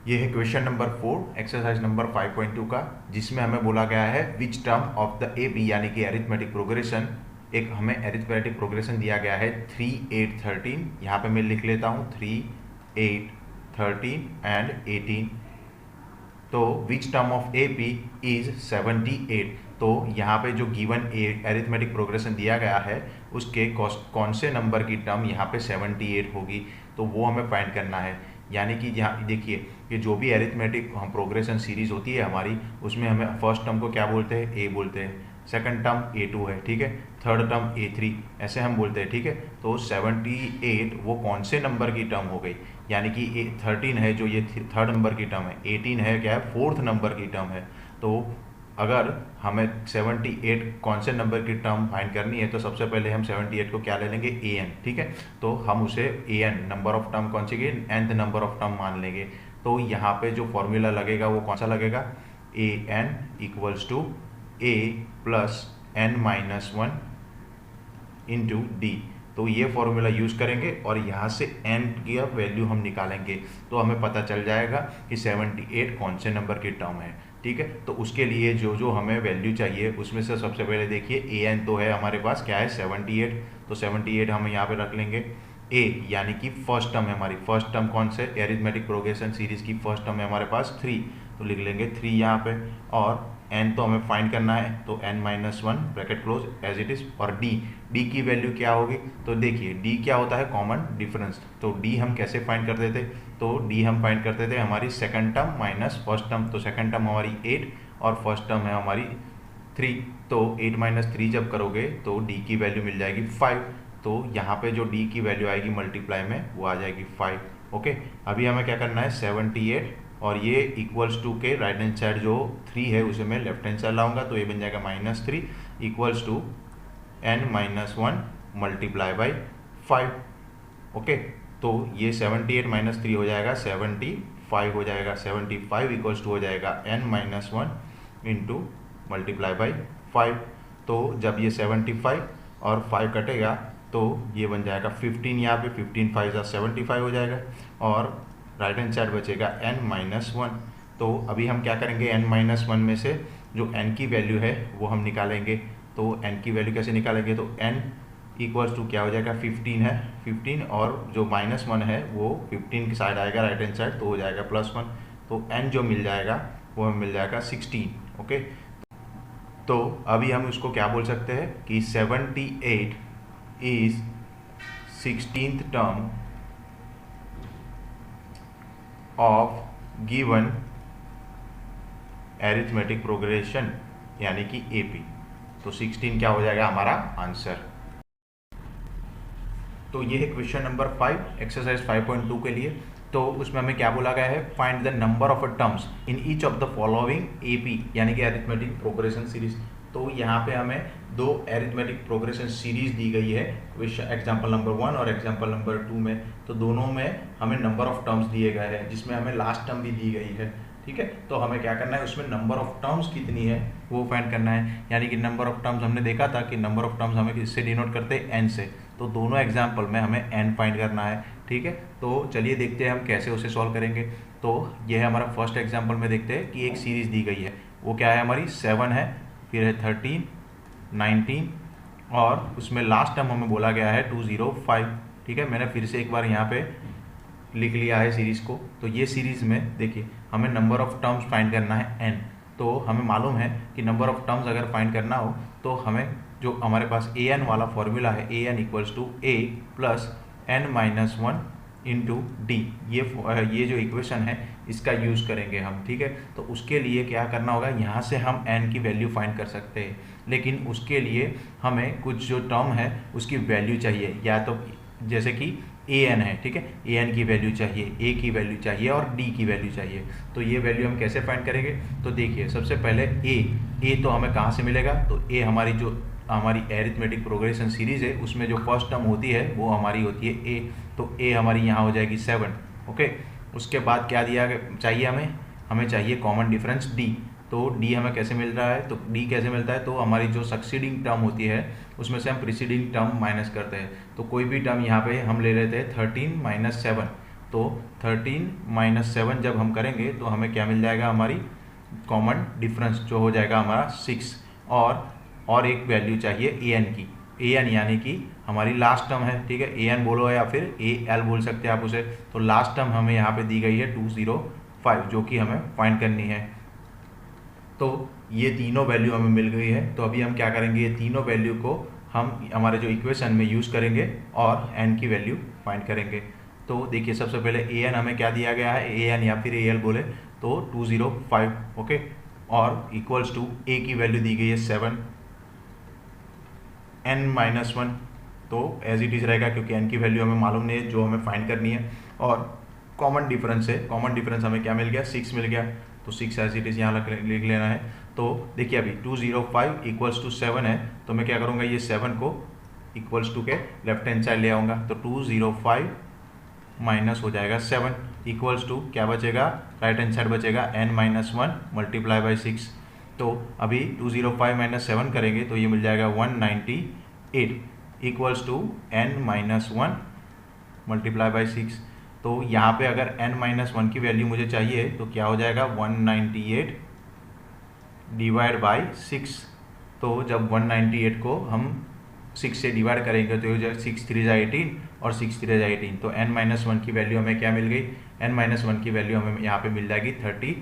ये है question number 4 exercise number 5.2 का, जिसमें हमें बोला गया है which term of the A B यानी कि अरिथमेटिक प्रोग्रेशन। एक हमें अरिथमेटिक प्रोग्रेशन दिया गया है 3, 8, 13। यहाँ पे मैं लिख लेता हूँ 3, 8, 13 एंड 18। तो विच term of A P is 78। तो यहाँ पे जो गिवन अरिथमेटिक प्रोग्रेशन दिया गया है उसके कौन से नंबर की टर्म यहाँ पे 78 होगी, तो वो हमें फाइंड करना है। यानी कि यहाँ देखिए कि जो भी अरिथमेटिक हम प्रोग्रेशन सीरीज होती है हमारी, उसमें हमें फर्स्ट टर्म को क्या बोलते हैं, ए बोलते हैं, सेकंड टर्म A2 है, ठीक है, थर्ड टर्म A3, ऐसे हम बोलते हैं, ठीक है। तो 78 वो कौन से नंबर की टर्म हो गई, यानी कि 13 है जो ये थर्ड नंबर की टर्म है, 18 है क्या है, फोर्थ नंबर की टर्म है। तो अगर हमें 78 कौन से नंबर की टर्म फाइंड करनी है, तो सबसे पहले हम 78 को क्या ले लेंगे, an, ठीक है। तो हम उसे an नंबर ऑफ टर्म कौन सी की, nth नंबर ऑफ टर्म मान लेंगे। तो यहाँ पे जो फॉर्मूला लगेगा वो कौन सा लगेगा, an equals to a plus n-1 into D. तो ये फॉर्मूला यूज़ करेंगे और यहाँ से n की अब वैल्यू हम निकालेंगे, तो हमें पता चल जाएगा कि 78 कौन से नंबर की टर्म है, ठीक है। तो उसके लिए जो जो हमें वैल्यू चाहिए उसमें से सबसे पहले देखिए an तो है हमारे पास, क्या है 78। तो 78 हम यहाँ पे रख लेंगे। a यानी कि फर्स्ट टर्म है हमारी, फर्स्ट टर्म कौन से अरिथमेटिक प्रोग्रेशन सीरीज की फर्स्ट टर्म है हमारे पास 3, तो लिख लेंगे 3 यहाँ पे। और n तो हमें फाइंड करना है, तो n-1 bracket close as it is. और d की वैल्यू क्या होगी, तो देखिए d क्या होता है, कॉमन डिफरेंस। तो d हम कैसे फाइंड करते थे, तो d हम फाइंड करते थे हमारी second term minus first term. तो सेकंड टर्म हमारी 8 और फर्स्ट टर्म है हमारी 3। तो 8 - 3 जब करोगे तो d की वैल्यू मिल जाएगी 5। तो यहाँ पे जो d की वैल्यू आएगी मल्टीप्लाई में वो आ जाएगी 5। ओके, अभी हमें क्या करना है 78 और ये इक्वल्स टू के राइट हैंड साइड जो 3 है उसे मैं लेफ्ट हैंड साइड लाऊंगा, तो ये बन जाएगा -3 equals to n-1 multiply by 5। Okay, तो ये 78 - 3 हो जाएगा 75 हो जाएगा, 75 इक्वल्स टू हो जाएगा n-1 इंटू मल्टीप्लाई बाई 5। तो जब ये 75 और 5 कटेगा तो ये बन जाएगा 15, यहाँ पे 15 5 75 हो जाएगा और राइट हैंड साइड बचेगा n-1। तो अभी हम क्या करेंगे, n-1 में से जो n की वैल्यू है वो हम निकालेंगे। तो n की वैल्यू कैसे निकालेंगे, तो n इक्वल्स टू क्या हो जाएगा 15 है, 15 और जो -1 है वो 15 की साइड आएगा राइट हैंड साइड, तो हो जाएगा +1। तो n जो मिल जाएगा वो हमें मिल जाएगा 16। ओके, तो अभी हम उसको क्या बोल सकते हैं कि 78 is 16th term of given arithmetic progression यानी कि AP। तो 16 क्या हो जाएगा हमारा आंसर। तो ये है क्वेश्चन नंबर 5 एक्सरसाइज 5.2 के लिए। तो उसमें हमें क्या बोला गया है, find the number of terms in each of the following AP यानी कि एरिथमेटिक प्रोग्रेशन सीरीज। तो यहाँ पे हमें दो एरिथमेटिक प्रोग्रेशन सीरीज दी गई है एग्जाम्पल नंबर 1 और एग्जाम्पल नंबर 2 में। तो दोनों में हमें नंबर ऑफ टर्म्स दिए गए हैं, जिसमें हमें लास्ट टर्म भी दी गई है, ठीक है। तो हमें क्या करना है, उसमें नंबर ऑफ टर्म्स कितनी है वो फाइंड करना है। यानी कि नंबर ऑफ टर्म्स हमने देखा था कि नंबर ऑफ टर्म्स हमें इससे डिनोट करते हैं n से, तो दोनों एग्जाम्पल में हमें n फाइंड करना है, ठीक है। तो चलिए देखते हैं हम कैसे उसे सॉल्व करेंगे। तो यह है हमारा फर्स्ट एग्जाम्पल में, देखते हैं कि एक सीरीज दी गई है, वो क्या है हमारी 7 है, फिर है 13, 19 और उसमें लास्ट टर्म हमें बोला गया है 205, ठीक है। मैंने फिर से एक बार यहाँ पे लिख लिया है सीरीज़ को। तो ये सीरीज़ में देखिए हमें नंबर ऑफ टर्म्स फाइंड करना है n। तो हमें मालूम है कि नंबर ऑफ टर्म्स अगर फाइंड करना हो तो हमें जो हमारे पास an वाला फॉर्मूला है, an equals to a plus n-1 into D, ये जो इक्वेशन है इसका यूज़ करेंगे हम, ठीक है। तो उसके लिए क्या करना होगा, यहाँ से हम n की वैल्यू फाइंड कर सकते हैं, लेकिन उसके लिए हमें कुछ जो टर्म है उसकी वैल्यू चाहिए, या तो जैसे कि an है, ठीक है, an की वैल्यू चाहिए, a की वैल्यू चाहिए और d की वैल्यू चाहिए। तो ये वैल्यू हम कैसे फाइंड करेंगे, तो देखिए सबसे पहले a तो हमें कहाँ से मिलेगा, तो a हमारी जो हमारी एरिथमेटिक प्रोग्रेशन सीरीज है उसमें जो फर्स्ट टर्म होती है वो हमारी होती है a। तो a हमारी यहाँ हो जाएगी 7। ओके, उसके बाद क्या दिया चाहिए हमें चाहिए कॉमन डिफरेंस d। तो d हमें कैसे मिल रहा है, तो d कैसे मिलता है, तो हमारी जो सक्सीडिंग टर्म होती है उसमें से हम प्रीसीडिंग टर्म माइनस करते हैं। तो कोई भी टर्म यहाँ पे हम ले लेते हैं 13 - 7 तो 13 माइनस 7 जब हम करेंगे तो हमें क्या मिल जाएगा, हमारी कॉमन डिफरेंस जो हो जाएगा हमारा 6, और एक वैल्यू चाहिए ए एन की। ए एन यानी कि हमारी लास्ट टर्म है, ठीक है, ए एन बोलो या फिर ए एल बोल सकते हैं आप उसे। तो लास्ट टर्म हमें यहाँ पे दी गई है 205, जो कि हमें फाइंड करनी है। तो ये तीनों वैल्यू हमें मिल गई है। तो अभी हम क्या करेंगे, ये तीनों वैल्यू को हम हमारे जो इक्वेशन में यूज़ करेंगे और एन की वैल्यू फाइंड करेंगे। तो देखिए सबसे पहले ए एन हमें क्या दिया गया है, ए एन या फिर ए एल बोले तो 205, ओके, और इक्वल्स टू ए की वैल्यू दी गई है 7, एन माइनस 1 तो एज इट इज़ रहेगा क्योंकि एन की वैल्यू हमें मालूम नहीं है, जो हमें फाइंड करनी है। और कॉमन डिफरेंस है, कॉमन डिफरेंस हमें क्या मिल गया, 6 मिल गया। तो 6 एज इट इज़ यहाँ लिख लेना है। तो देखिए अभी 205 इक्वल्स टू 7 है, तो मैं क्या करूँगा, ये 7 को इक्वल्स टू के लेफ्ट हैंड साइड ले आऊँगा। तो 205 माइनस हो जाएगा 7 इक्वल्स टू क्या बचेगा, राइट हैंड साइड बचेगा n माइनस 1 मल्टीप्लाई बाई 6। तो अभी 205 माइनस 7 करेंगे तो ये मिल जाएगा 198 equals to n minus 1 multiply by 6। तो यहाँ पे अगर n माइनस 1 की वैल्यू मुझे चाहिए तो क्या हो जाएगा, 198 डिवाइड बाई 6। तो जब 198 को हम 6 से डिवाइड करेंगे तो हो जाएगा 6 3 18 और 6 3 18। तो n माइनस 1 की वैल्यू हमें क्या मिल गई, n माइनस 1 की वैल्यू हमें यहाँ पे मिल जाएगी 33।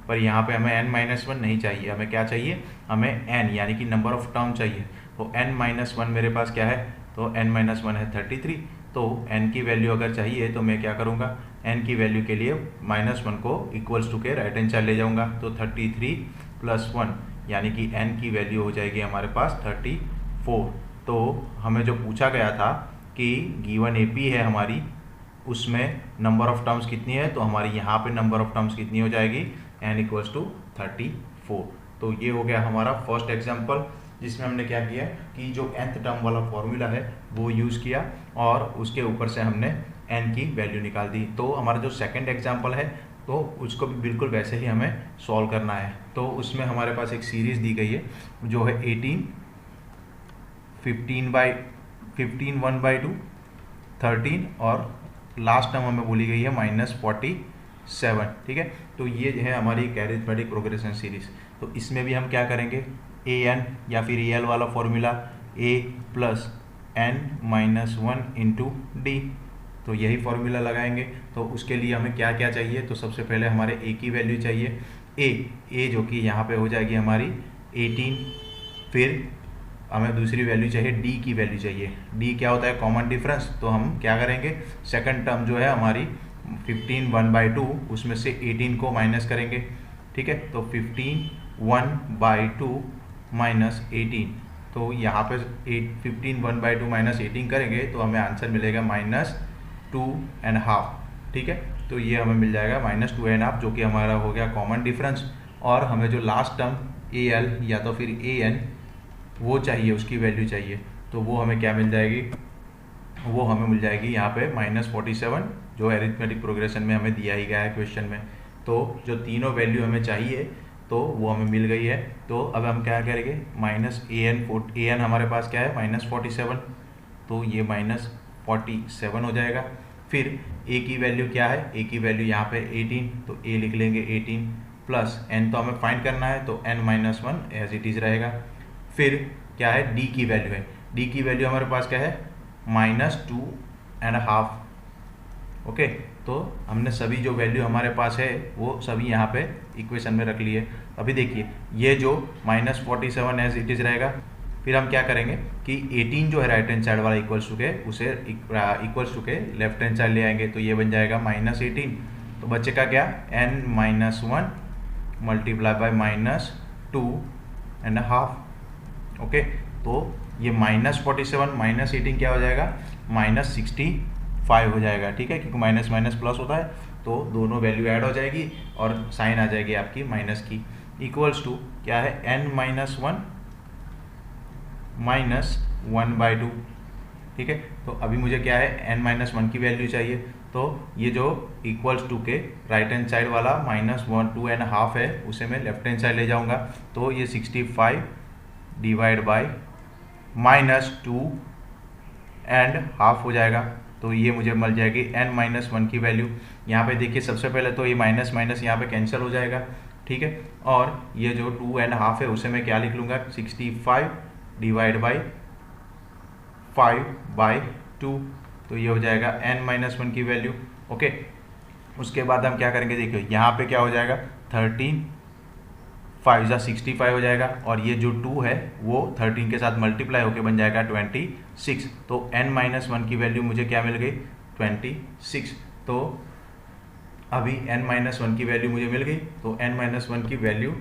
पर यहाँ पे हमें n माइनस 1 नहीं चाहिए, हमें क्या चाहिए, हमें n यानी कि नंबर ऑफ टर्म चाहिए। तो n माइनस 1 मेरे पास क्या है, तो n माइनस 1 है 33। तो n की वैल्यू अगर चाहिए तो मैं क्या करूँगा, n की वैल्यू के लिए माइनस 1 को इक्वल्स टू के राइट हैंड साइड ले जाऊँगा। तो 33 प्लस 1 यानी कि n की वैल्यू हो जाएगी हमारे पास 34। तो हमें जो पूछा गया था कि गिवन एपी है हमारी, उसमें नंबर ऑफ टर्म्स कितनी है, तो हमारी यहाँ पे नंबर ऑफ टर्म्स कितनी हो जाएगी, n इक्वल्स टू 34। तो ये हो गया हमारा फर्स्ट एग्जांपल, जिसमें हमने क्या किया कि जो nth टर्म वाला फॉर्मूला है वो यूज़ किया और उसके ऊपर से हमने n की वैल्यू निकाल दी। तो हमारा जो सेकंड एग्जांपल है तो उसको भी बिल्कुल वैसे ही हमें सॉल्व करना है। तो उसमें हमारे पास एक सीरीज़ दी गई है जो है 18, 15 1/2, 13 और लास्ट टर्म हमें बोली गई है -47, ठीक है। तो ये है हमारी अरिथमेटिक प्रोग्रेशन सीरीज। तो इसमें भी हम क्या करेंगे, ए एन या फिर ए एल वाला formula, a plus n minus 1 into D, तो यही फॉर्मूला लगाएंगे। तो उसके लिए हमें क्या क्या चाहिए, तो सबसे पहले हमारे a की वैल्यू चाहिए, a जो कि यहाँ पे हो जाएगी हमारी 18। फिर हमें दूसरी वैल्यू चाहिए, d की वैल्यू चाहिए। d क्या होता है, कॉमन डिफरेंस। तो हम क्या करेंगे, सेकंड टर्म जो है हमारी 15 1/2, उसमें से 18 को माइनस करेंगे, ठीक है। तो 15 1/2 माइनस 18, तो यहाँ पे 15 1/2 माइनस 18 करेंगे तो हमें आंसर मिलेगा -2.5, ठीक है। तो ये हमें मिल जाएगा -2.5, जो कि हमारा हो गया कॉमन डिफरेंस। और हमें जो लास्ट टर्म ए एल या तो फिर ए एन वो चाहिए, उसकी वैल्यू चाहिए। तो वो हमें क्या मिल जाएगी, वो हमें मिल जाएगी यहाँ पे -47, जो अरिथमेटिक प्रोग्रेशन में हमें दिया ही गया है क्वेश्चन में। तो जो तीनों वैल्यू हमें चाहिए तो वो हमें मिल गई है। तो अब हम क्या करेंगे, ए एन हमारे पास क्या है -47, तो ये -47 हो जाएगा। फिर ए की वैल्यू क्या है, ए की वैल्यू यहाँ पे 18, तो ए लिख लेंगे 18 प्लस एन तो हमें फाइंड करना है, तो n minus 1 as it is रहेगा। फिर क्या है, डी की वैल्यू है, डी की वैल्यू हमारे पास क्या है -2.5, ओके। तो हमने सभी जो वैल्यू हमारे पास है वो सभी यहाँ पे इक्वेशन में रख लिए। अभी देखिए ये जो -47 एज इट इज़ रहेगा। फिर हम क्या करेंगे कि 18 जो है राइट हैंड साइड वाला इक्वल्स टू के, उसे इक्वल्स टू के लेफ्ट हैंड साइड ले आएंगे, तो ये बन जाएगा -18। तो बच्चे का क्या, n minus 1 multiply by -2.5, okay. तो ये -47 -18 क्या हो जाएगा, -65 हो जाएगा, ठीक है, क्योंकि माइनस माइनस प्लस होता है। तो दोनों वैल्यू ऐड हो जाएगी और साइन आ जाएगी आपकी माइनस की। इक्वल्स टू क्या है, n माइनस 1 -1/2, ठीक है। तो अभी मुझे क्या है, n माइनस 1 की वैल्यू चाहिए। तो ये जो इक्वल्स टू के राइट हैंड साइड वाला -2.5 है, उसे मैं लेफ्ट हैंड साइड ले जाऊंगा। तो ये 65 डिवाइड बाय -2.5 हो जाएगा, तो ये मुझे मिल जाएगी n-1 की वैल्यू। यहाँ पे देखिए सबसे पहले तो ये माइनस माइनस यहाँ पे कैंसिल हो जाएगा, ठीक है। और ये जो 2.5 है उसे मैं क्या लिख लूँगा, 65 डिवाइड बाई 5/2, तो ये हो जाएगा n-1 की वैल्यू। ओके, उसके बाद हम क्या करेंगे, देखिए यहाँ पे क्या हो जाएगा, 13 5 × 65 हो जाएगा, और ये जो 2 है वो 13 के साथ मल्टीप्लाई होकर बन जाएगा 26। तो n-1 की वैल्यू मुझे क्या मिल गई, 26। तो अभी n-1 की वैल्यू मुझे मिल गई, तो n-1 की वैल्यू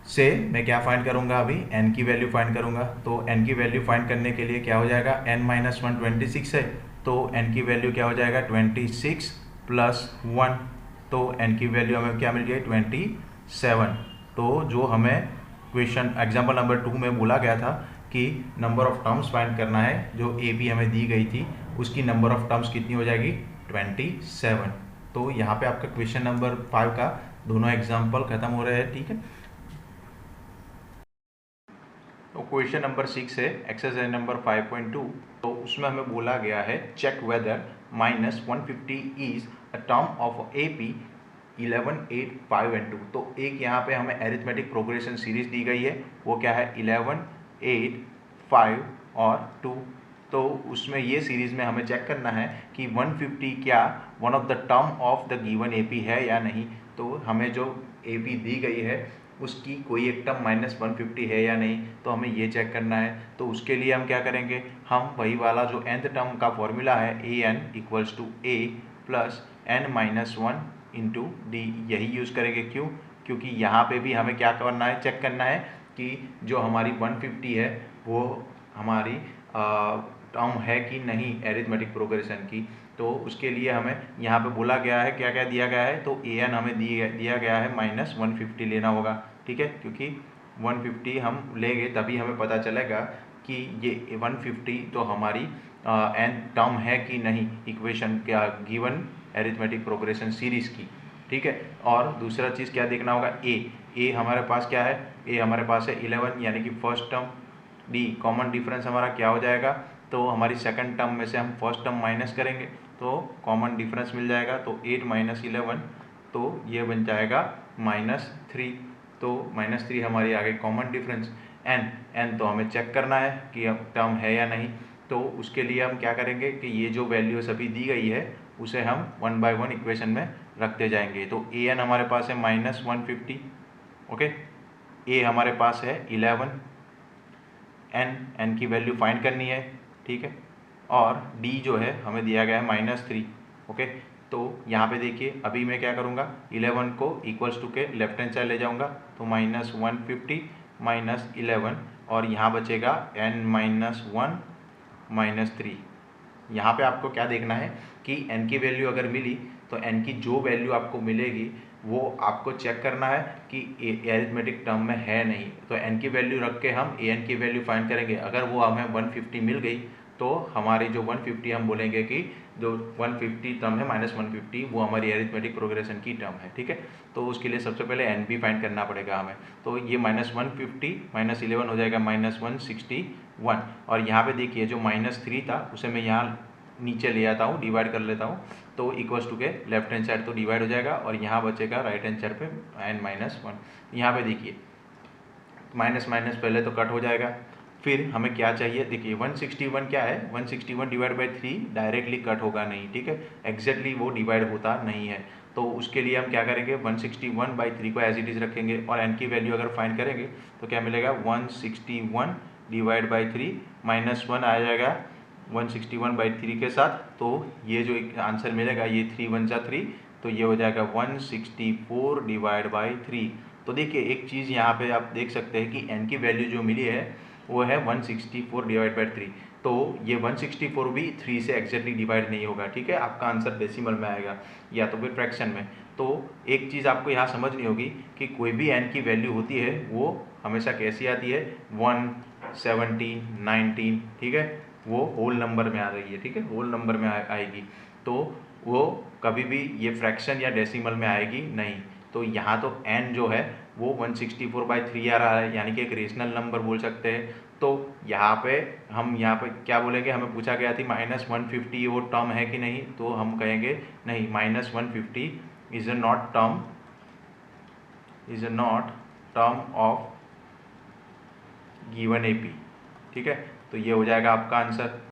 से मैं क्या फाइंड करूंगा, अभी n की वैल्यू फाइंड करूंगा। तो n की वैल्यू फाइंड करने के लिए क्या हो जाएगा, n-1 26 है, तो n की वैल्यू क्या हो जाएगा, 26 + 1, तो n की वैल्यू हमें क्या मिल गई, 27। तो जो हमें क्वेश्चन एग्जाम्पल नंबर 2 में बोला गया था कि नंबर ऑफ टर्म्स फाइंड करना है, जो ए बी हमें दी गई थी उसकी नंबर ऑफ टर्म्स कितनी हो जाएगी, 27। तो यहाँ पे आपका क्वेश्चन नंबर 5 का दोनों एग्जाम्पल खत्म हो रहे हैं, ठीक है। तो क्वेश्चन नंबर 6 है एक्सरसाइज नंबर 5.2। तो उसमें हमें बोला गया है check whether -150 is a term of A P 11 8 5 and 2। तो एक यहाँ पे हमें एरिथमेटिक प्रोग्रेशन सीरीज दी गई है, वो क्या है 11 8 5 और 2। तो उसमें ये सीरीज में हमें चेक करना है कि 150 क्या one of the term of the given A P है या नहीं। तो हमें जो ए पी दी गई है उसकी कोई एक टर्म -150 है या नहीं, तो हमें ये चेक करना है। तो उसके लिए हम क्या करेंगे, हम वही वाला जो nth टर्म का फॉर्मूला है an = a + n-1 × d, यही यूज़ करेंगे। क्यों, क्योंकि यहाँ पे भी हमें क्या करना है, चेक करना है कि जो हमारी 150 है वो हमारी टर्म है कि नहीं एरिथमेटिक प्रोग्रेशन की। तो उसके लिए हमें यहाँ पे बोला गया है, क्या क्या दिया गया है, तो an हमें दिया गया है -150 लेना होगा, ठीक है। क्योंकि 150 हम लेंगे तभी हमें पता चलेगा कि ये 150 तो हमारी n टर्म है कि नहीं इक्वेशन क्या गिवन एरिथमेटिक प्रोग्रेशन सीरीज की, ठीक है। और दूसरा चीज़ क्या देखना होगा, ए हमारे पास क्या है, ए हमारे पास है 11 यानी कि first term. D common difference हमारा क्या हो जाएगा, तो हमारी सेकंड टर्म में से हम फर्स्ट टर्म माइनस करेंगे तो कॉमन डिफरेंस मिल जाएगा, तो 8 - 11, तो ये बन जाएगा -3। तो -3 हमारी आ गई कॉमन डिफरेंस। एन तो हमें चेक करना है कि अब टर्म है या नहीं। तो उसके लिए हम क्या करेंगे कि ये जो वैल्यू सभी दी गई है उसे हम 1 बाय 1 इक्वेशन में रखते जाएंगे। तो ए एन हमारे पास है -150, ओके। ए हमारे पास है 11, एन की वैल्यू फाइंड करनी है, ठीक है। और डी जो है हमें दिया गया है -3, ओके। तो यहाँ पे देखिए अभी मैं क्या करूँगा, 11 को इक्वल्स टू के लेफ्ट हैंड साइड ले जाऊँगा, तो -150 - 11, और यहाँ बचेगा n-1 -3। यहाँ पे आपको क्या देखना है कि n की वैल्यू अगर मिली तो n की जो वैल्यू आपको मिलेगी वो आपको चेक करना है कि एरिथमेटिक टर्म में है नहीं। तो n की वैल्यू रख के हम an की वैल्यू फाइंड करेंगे। अगर वो हमें 150 मिल गई तो हमारी जो 150 हम बोलेंगे कि जो 150 टर्म है -150 वो हमारी एरिथमेटिक प्रोग्रेशन की टर्म है, ठीक है। तो उसके लिए सबसे पहले n भी फाइंड करना पड़ेगा हमें। तो ये -150 - 11 हो जाएगा -161, और यहाँ पे देखिए जो -3 था उसे मैं यहाँ नीचे ले आता हूँ, डिवाइड कर लेता हूँ, तो इक्वल्स टू के लेफ्ट हैंड साइड तो डिवाइड हो जाएगा, और यहाँ बचेगा राइट हैंड साइड पे n-1। यहाँ पे देखिए माइनस माइनस पहले तो कट हो जाएगा, फिर हमें क्या चाहिए, देखिए 161 क्या है, 161 डिवाइड बाई 3 डायरेक्टली कट होगा नहीं, ठीक है, एग्जैक्टली वो डिवाइड होता नहीं है। तो उसके लिए हम क्या करेंगे, 161/3 को एज इट इज़ रखेंगे, और n की वैल्यू अगर फाइंड करेंगे तो क्या मिलेगा, 161 डिवाइड बाई 3 -1 आ जाएगा 161/3 के साथ। तो ये जो एक आंसर मिलेगा, ये 3 × 1 = 3, तो ये हो जाएगा 164 डिवाइड बाई 3। तो देखिए एक चीज़ यहाँ पे आप देख सकते हैं कि n की वैल्यू जो मिली है वो है 164 डिवाइड बाई 3। तो ये 164 भी 3 से एग्जैक्टली डिवाइड नहीं होगा, ठीक है, आपका आंसर डेसिमल में आएगा या तो फिर फ्रैक्शन में। तो एक चीज़ आपको यहाँ समझनी होगी कि कोई भी n की वैल्यू होती है वो हमेशा कैसी आती है, 1 17 19, ठीक है, वो होल नंबर में आ रही है, ठीक है, होल नंबर में आएगी। तो वो कभी भी ये फ्रैक्शन या डेसिमल में आएगी नहीं। तो यहाँ तो n जो है वो 164/3 आ रहा है, यानी कि एक रेशनल नंबर बोल सकते हैं। तो यहाँ पे क्या बोलेंगे, हमें पूछा गया थी -150 वो टर्म है कि नहीं, तो हम कहेंगे नहीं, -150 is not term of given AP. ठीक है, तो ये हो जाएगा आपका आंसर।